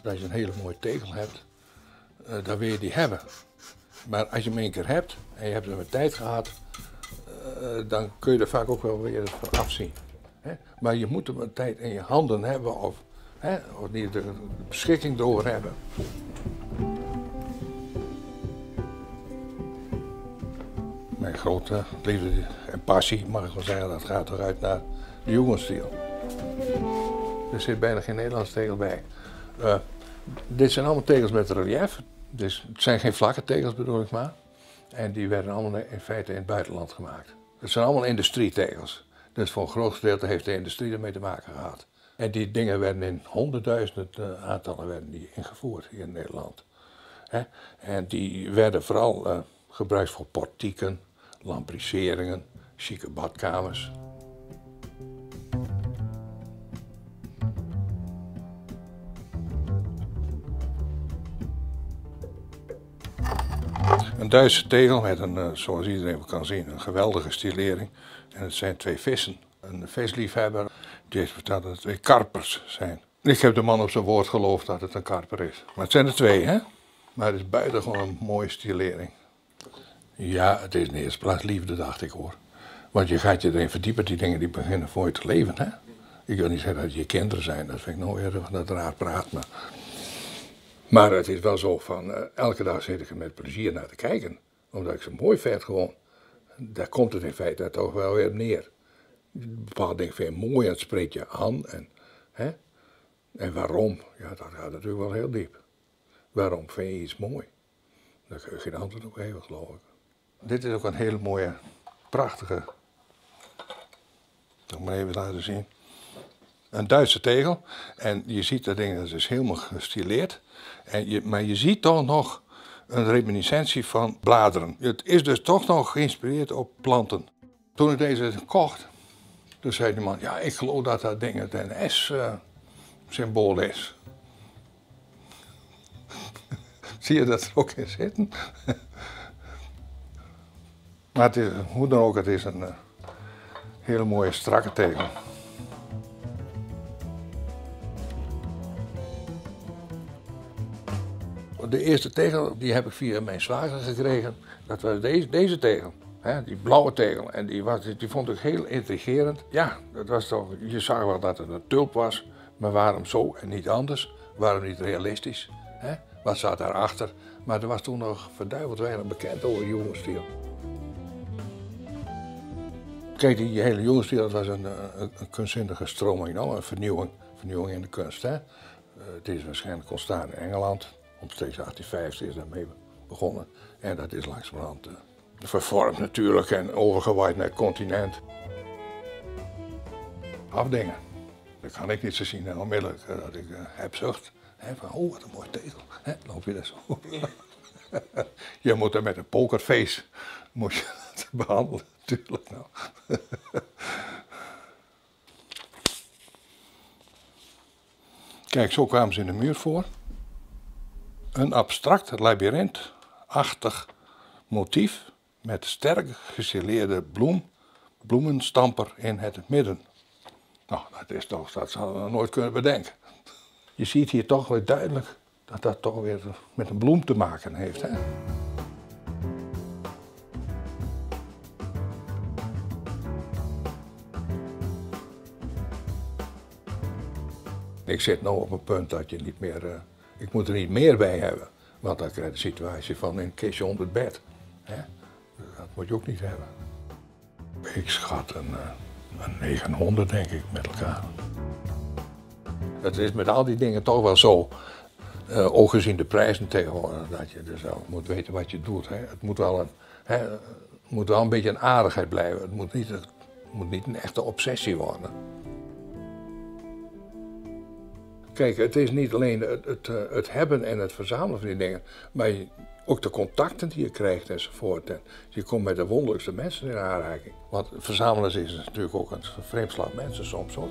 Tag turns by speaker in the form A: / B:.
A: Als je een hele mooie tegel hebt, dan wil je die hebben. Maar als je hem een keer hebt en je hebt er met tijd gehad, dan kun je er vaak ook wel weer van afzien. Maar je moet hem een tijd in je handen hebben of niet de beschikking erover hebben. Mijn grote liefde en passie, mag ik wel zeggen, dat gaat eruit naar de Jugendstil. Er zit bijna geen Nederlands tegel bij. Dit zijn allemaal tegels met relief. Dus het zijn geen vlakke tegels bedoel ik maar. En die werden allemaal in feite in het buitenland gemaakt. Het zijn allemaal industrietegels. Dus voor een groot gedeelte heeft de industrie ermee te maken gehad. En die dingen werden in honderdduizenden aantallen werden die ingevoerd hier in Nederland. En die werden vooral gebruikt voor portieken, lambrisseringen, chique badkamers. Een Duitse tegel met een, zoals iedereen kan zien, een geweldige stilering. En het zijn twee vissen. Een visliefhebber die heeft verteld dat het twee karpers zijn. Ik heb de man op zijn woord geloofd dat het een karper is. Maar het zijn er twee, hè? Maar het is buitengewoon een mooie stilering. Ja, het is in de eerste plaats liefde, dacht ik hoor. Want je gaat je erin verdiepen, die dingen die beginnen voor je te leven, hè? Ik wil niet zeggen dat je kinderen zijn, dat vind ik nou weer dat raar praat. Maar het is wel zo van, elke dag zit ik er met plezier naar te kijken. Omdat ik ze mooi vind gewoon. Daar komt het in feite toch wel weer neer. Bepaalde dingen vind je mooi en het spreekt je aan. En waarom? Ja, dat gaat natuurlijk wel heel diep. Waarom vind je iets mooi? Daar kun je geen antwoord op geven, geloof ik. Dit is ook een hele mooie, prachtige, ik zal maar even laten zien. Een Duitse tegel. En je ziet dat ding, dat is helemaal gestileerd. Maar je ziet toch nog een reminiscentie van bladeren. Het is dus toch nog geïnspireerd op planten. Toen ik deze kocht, toen zei die man, ja, ik geloof dat dat ding het NS-symbool is. Zie je dat er ook in zitten? Maar het is, hoe dan ook, het is een hele mooie strakke tegel. De eerste tegel die heb ik via mijn zwager gekregen. Dat was deze tegel. Die blauwe tegel. En die vond ik heel intrigerend. Ja, dat was toch, je zag wel dat het een tulp was. Maar waarom zo en niet anders? Waarom niet realistisch? Wat zat daarachter? Maar er was toen nog verduiveld weinig bekend over Jugendstil. Kijk, die hele Jugendstil, dat was een kunstzinnige stroming, een vernieuwing in de kunst. Het is waarschijnlijk ontstaan in Engeland. Omstreeks 1850 is daarmee begonnen. En dat is langzamerhand vervormd natuurlijk en overgewaaid naar het continent. Afdingen. Dat kan ik niet zo zien en onmiddellijk dat ik hebzucht. Van, oh, wat een mooi tegel. Loop je dat zo? Je moet er met een pokerface moet je dat behandelen, natuurlijk. Nou. Kijk, zo kwamen ze in de muur voor. Een abstract, labyrintachtig motief met sterk gesileerde bloemenstamper in het midden. Nou, dat zouden we nooit kunnen bedenken. Je ziet hier toch weer duidelijk dat dat toch weer met een bloem te maken heeft. Hè? Ik zit nu op een punt dat je niet meer... ik moet er niet meer bij hebben, want dan krijg je de situatie van een kistje onder het bed. Dat moet je ook niet hebben. Ik schat een 900 denk ik met elkaar. Het is met al die dingen toch wel zo, ook gezien de prijzen tegenwoordig, dat je dus wel moet weten wat je doet. Het moet wel een beetje een aardigheid blijven, het moet niet een echte obsessie worden. Kijk, het is niet alleen het hebben en het verzamelen van die dingen, maar ook de contacten die je krijgt enzovoort. En je komt met de wonderlijkste mensen in aanraking. Want verzamelen is natuurlijk ook een vreemd slag mensen soms hoor.